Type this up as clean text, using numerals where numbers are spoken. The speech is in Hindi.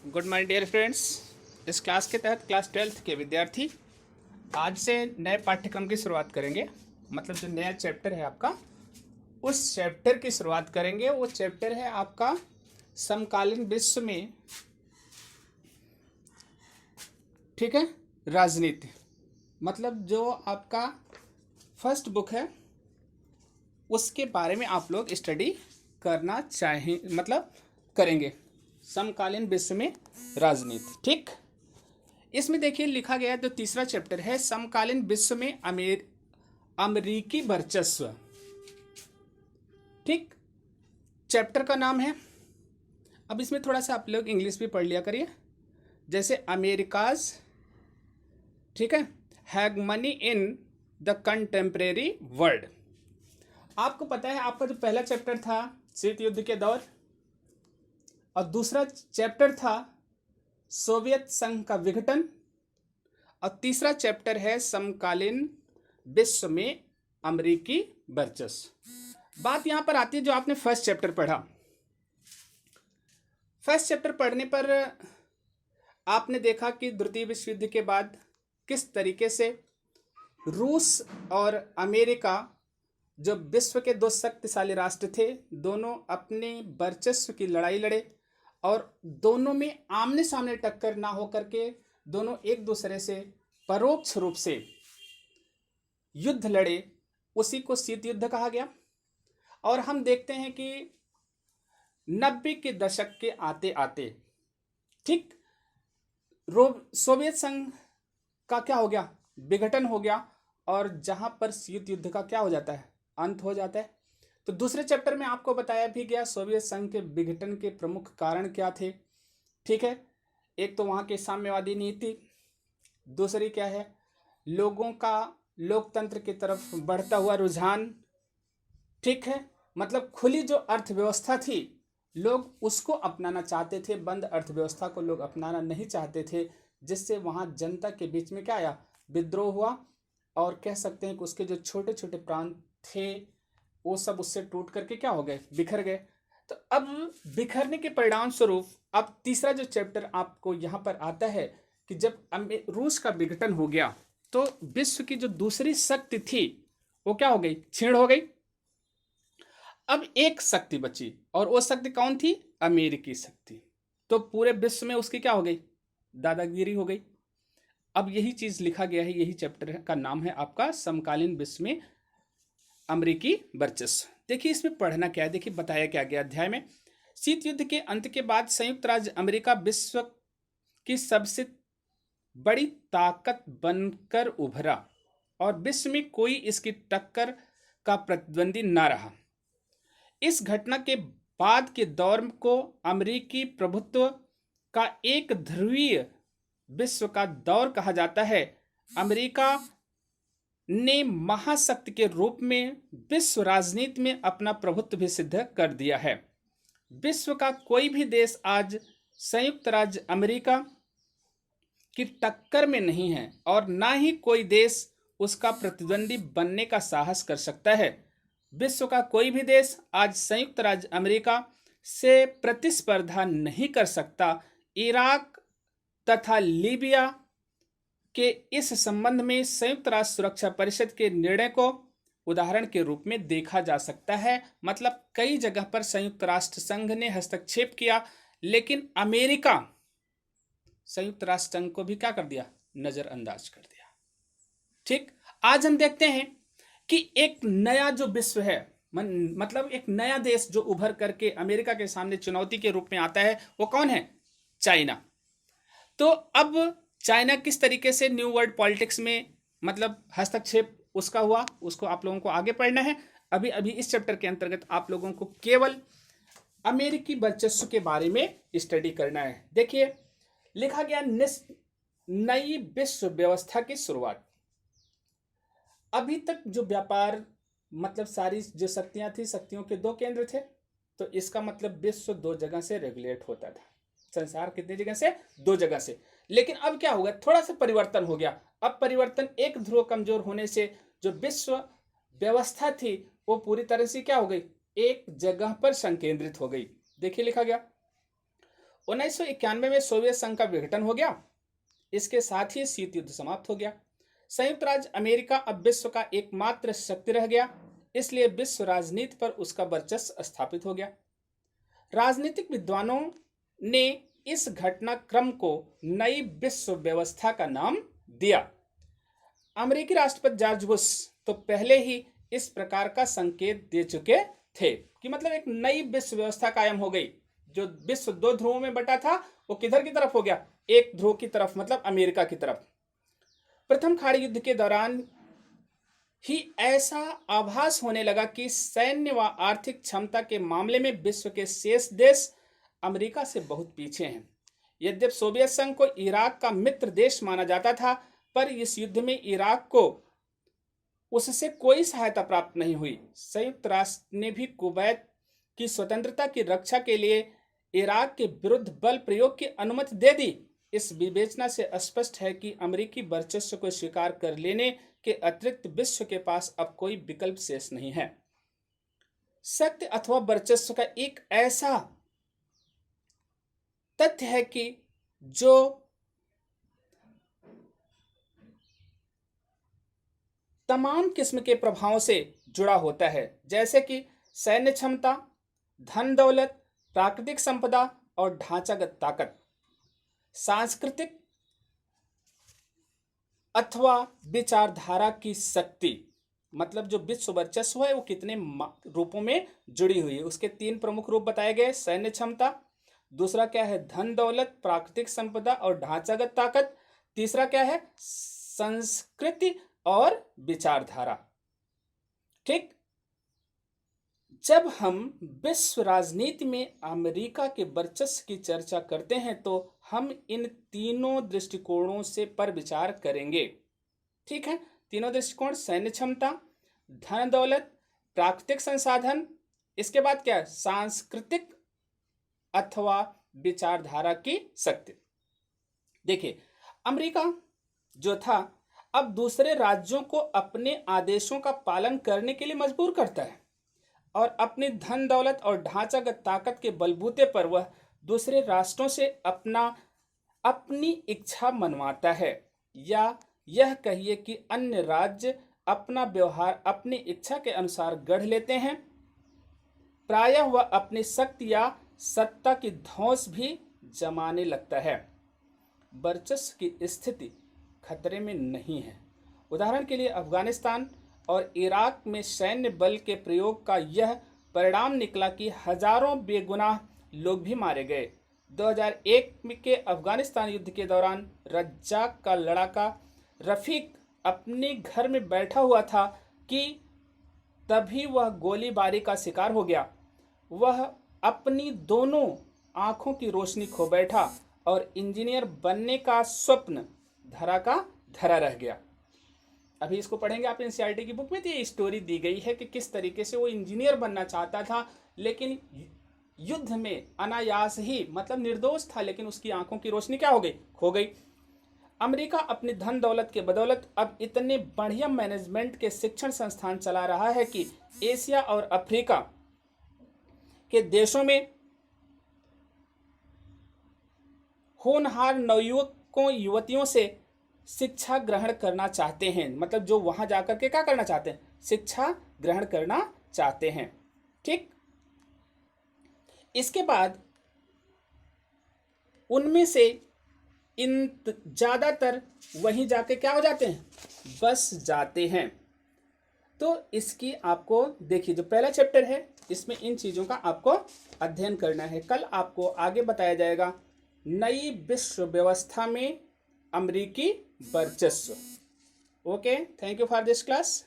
Good morning dear friends. इस क्लास के तहत क्लास 12th के विद्यार्थी आज से नए पाठ्यक्रम की शुरुआत करेंगे। मतलब जो नया चैप्टर है आपका, उस चैप्टर की शुरुआत करेंगे। वो चैप्टर है आपका समकालीन विश्व में, ठीक है, राजनीति। मतलब जो आपका फर्स्ट बुक है उसके बारे में आप लोग स्टडी करना चाहें, मतलब करेंगे, समकालीन विश्व में राजनीति। ठीक, इसमें देखिए लिखा गया जो तीसरा चैप्टर है समकालीन विश्व में अमेरिकी वर्चस्व। ठीक, चैप्टर का नाम है। अब इसमें थोड़ा सा आप लोग इंग्लिश भी पढ़ लिया करिए, जैसे अमेरिकाज, ठीक है, हैगमनी इन द कंटेम्प्रेरी वर्ल्ड। आपको पता है आपका जो पहला चैप्टर था शीत युद्ध के दौर, और दूसरा चैप्टर था सोवियत संघ का विघटन, और तीसरा चैप्टर है समकालीन विश्व में अमेरिकी वर्चस्व। बात यहां पर आती है जो आपने फर्स्ट चैप्टर पढ़ा। फर्स्ट चैप्टर पढ़ने पर आपने देखा कि द्वितीय विश्व युद्ध के बाद किस तरीके से रूस और अमेरिका, जो विश्व के दो शक्तिशाली राष्ट्र थे, दोनों अपने वर्चस्व की लड़ाई लड़े, और दोनों में आमने सामने टक्कर ना होकर के दोनों एक दूसरे से परोक्ष रूप से युद्ध लड़े। उसी को शीत युद्ध कहा गया। और हम देखते हैं कि 90 के दशक के आते आते, ठीक, सोवियत संघ का क्या हो गया, विघटन हो गया, और जहां पर शीत युद्ध का क्या हो जाता है, अंत हो जाता है। तो दूसरे चैप्टर में आपको बताया भी गया सोवियत संघ के विघटन के प्रमुख कारण क्या थे। ठीक है, एक तो वहां की साम्यवादी नीति, दूसरी क्या है, लोगों का लोकतंत्र की तरफ बढ़ता हुआ रुझान। ठीक है, मतलब खुली जो अर्थव्यवस्था थी लोग उसको अपनाना चाहते थे, बंद अर्थव्यवस्था को लोग अपनाना नहीं चाहते थे, जिससे वहां जनता के बीच में क्या आया, विद्रोह हुआ। और कह सकते हैं कि उसके जो छोटे छोटे प्रांत थे वो सब उससे टूट करके क्या हो गए, बिखर गए। तो अब बिखरने के परिणाम स्वरूप अब तीसरा जो चैप्टर आपको यहाँ पर आता है कि जब रूस का विघटन हो गया तो विश्व की जो दूसरी शक्ति थी वो क्या हो गई, क्षीण हो गई। अब एक शक्ति बची, और वो शक्ति कौन थी, अमेरिकी शक्ति। तो पूरे विश्व में उसकी क्या हो गई, दादागिरी हो गई। अब यही चीज लिखा गया है, यही चैप्टर का नाम है आपका समकालीन विश्व में अमेरिकी वर्चस्व। देखिए इसमें पढ़ना क्या है, देखिए बताया क्या गया अध्याय में। शीत युद्ध के अंत के बाद संयुक्त राज्य अमेरिका विश्व की सबसे बड़ी ताकत बनकर उभरा, और विश्व में कोई इसकी टक्कर का प्रतिद्वंदी ना रहा। इस घटना के बाद के दौर को अमेरिकी प्रभुत्व का एक ध्रुवीय विश्व का दौर कहा जाता है। अमेरिका ने महाशक्ति के रूप में विश्व राजनीति में अपना प्रभुत्व भी सिद्ध कर दिया है। विश्व का कोई भी देश आज संयुक्त राज्य अमेरिका की टक्कर में नहीं है, और ना ही कोई देश उसका प्रतिद्वंदी बनने का साहस कर सकता है। विश्व का कोई भी देश आज संयुक्त राज्य अमेरिका से प्रतिस्पर्धा नहीं कर सकता। इराक तथा लीबिया के इस संबंध में संयुक्त राष्ट्र सुरक्षा परिषद के निर्णय को उदाहरण के रूप में देखा जा सकता है। मतलब कई जगह पर संयुक्त राष्ट्र संघ ने हस्तक्षेप किया, लेकिन अमेरिका संयुक्त राष्ट्र संघ को भी क्या कर दिया, नजरअंदाज कर दिया। ठीक, आज हम देखते हैं कि एक नया जो विश्व है, मतलब एक नया देश जो उभर करके अमेरिका के सामने चुनौती के रूप में आता है, वो कौन है, चाइना। तो अब चाइना किस तरीके से न्यू वर्ल्ड पॉलिटिक्स में मतलब हस्तक्षेप उसका हुआ, उसको आप लोगों को आगे पढ़ना है। अभी अभी इस चैप्टर के अंतर्गत आप लोगों को केवल अमेरिकी वर्चस्व के बारे में स्टडी करना है। देखिए लिखा गया नई विश्व व्यवस्था की शुरुआत। अभी तक जो व्यापार, मतलब सारी जो शक्तियां थी, शक्तियों के दो केंद्र थे, तो इसका मतलब विश्व दो जगह से रेगुलेट होता था। संसार कितनी जगह से, दो जगह से। लेकिन अब क्या हो गया, थोड़ा सा परिवर्तन हो गया। अब परिवर्तन, एक ध्रुव कमजोर होने से जो विश्व व्यवस्था थी वो पूरी तरह से क्या हो गई, एक जगह पर संकेंद्रित हो गई। देखिए लिखा गया 1991 में सोवियत संघ का विघटन हो गया। इसके साथ ही शीत युद्ध समाप्त हो गया। संयुक्त राज्य अमेरिका अब विश्व का एकमात्र शक्ति रह गया, इसलिए विश्व राजनीति पर उसका वर्चस्व स्थापित हो गया। राजनीतिक विद्वानों ने इस घटनाक्रम को नई विश्व व्यवस्था का नाम दिया। अमेरिकी राष्ट्रपति जॉर्ज बुश तो पहले ही इस प्रकार का संकेत दे चुके थे कि मतलब एक नई विश्व व्यवस्था कायम हो गई। जो विश्व दो ध्रुवों में बटा था वो किधर की तरफ हो गया, एक ध्रुव की तरफ, मतलब अमेरिका की तरफ। प्रथम खाड़ी युद्ध के दौरान ही ऐसा आभास होने लगा कि सैन्य व आर्थिक क्षमता के मामले में विश्व के शेष देश अमेरिका से बहुत पीछे हैं। यद्यपि सोवियत संघ को इराक का मित्र देश माना जाता था, पर इस युद्ध में इराक को उससे कोई सहायता प्राप्त नहीं हुई। संयुक्त राष्ट्र ने भी कुवैत की स्वतंत्रता की रक्षा के लिए इराक के विरुद्ध बल प्रयोग की अनुमति दे दी। इस विवेचना से स्पष्ट है कि अमेरिकी वर्चस्व को स्वीकार कर लेने के अतिरिक्त विश्व के पास अब कोई विकल्प शेष नहीं है। शक्ति अथवा वर्चस्व का एक ऐसा तथ्य है कि जो तमाम किस्म के प्रभावों से जुड़ा होता है, जैसे कि सैन्य क्षमता, धन दौलत, प्राकृतिक संपदा और ढांचागत ताकत, सांस्कृतिक अथवा विचारधारा की शक्ति। मतलब जो विश्व वर्चस्व है वो कितने रूपों में जुड़ी हुई है। उसके तीन प्रमुख रूप बताए गए, सैन्य क्षमता, दूसरा क्या है धन दौलत, प्राकृतिक संपदा और ढांचागत ताकत, तीसरा क्या है संस्कृति और विचारधारा। ठीक, जब हम विश्व राजनीति में अमेरिका के वर्चस्व की चर्चा करते हैं तो हम इन तीनों दृष्टिकोणों से पर विचार करेंगे। ठीक है, तीनों दृष्टिकोण, सैन्य क्षमता, धन दौलत, प्राकृतिक संसाधन, इसके बाद क्या है सांस्कृतिक अथवा विचारधारा की शक्ति। देखिए, अमेरिका जो था अब दूसरे राज्यों को अपने आदेशों का पालन करने के लिए मजबूर करता है और अपनी धन दौलत और ढांचागत ताकत के बलबूते पर वह दूसरे राष्ट्रों से अपनी इच्छा मनवाता है, या यह कहिए कि अन्य राज्य अपना व्यवहार अपनी इच्छा के अनुसार गढ़ लेते हैं। प्रायः वह अपनी शक्ति या सत्ता की धौंस भी जमाने लगता है। वर्चस्व की स्थिति खतरे में नहीं है। उदाहरण के लिए अफगानिस्तान और इराक में सैन्य बल के प्रयोग का यह परिणाम निकला कि हजारों बेगुनाह लोग भी मारे गए। 2001 के अफगानिस्तान युद्ध के दौरान रज्जाक का लड़ाका रफीक अपने घर में बैठा हुआ था कि तभी वह गोलीबारी का शिकार हो गया। वह अपनी दोनों आंखों की रोशनी खो बैठा और इंजीनियर बनने का स्वप्न धरा का धरा रह गया। अभी इसको पढ़ेंगे आप एनसीईआरटी की बुक में, तो ये स्टोरी दी गई है कि किस तरीके से वो इंजीनियर बनना चाहता था, लेकिन युद्ध में अनायास ही, मतलब निर्दोष था, लेकिन उसकी आंखों की रोशनी क्या हो गई, खो गई। अमेरिका अपनी धन दौलत के बदौलत अब इतने बढ़िया मैनेजमेंट के शिक्षण संस्थान चला रहा है कि एशिया और अफ्रीका के देशों में होनहार नवयुवकों युवतियों से शिक्षा ग्रहण करना चाहते हैं। मतलब जो वहां जाकर के क्या करना चाहते हैं, शिक्षा ग्रहण करना चाहते हैं। ठीक, इसके बाद उनमें से इन ज्यादातर वहीं जाके क्या हो जाते हैं, बस जाते हैं। तो इसकी आपको देखिए, जो पहला चैप्टर है इसमें इन चीजों का आपको अध्ययन करना है। कल आपको आगे बताया जाएगा नई विश्व व्यवस्था में अमेरिकी वर्चस्व। Okay, thank you for this class.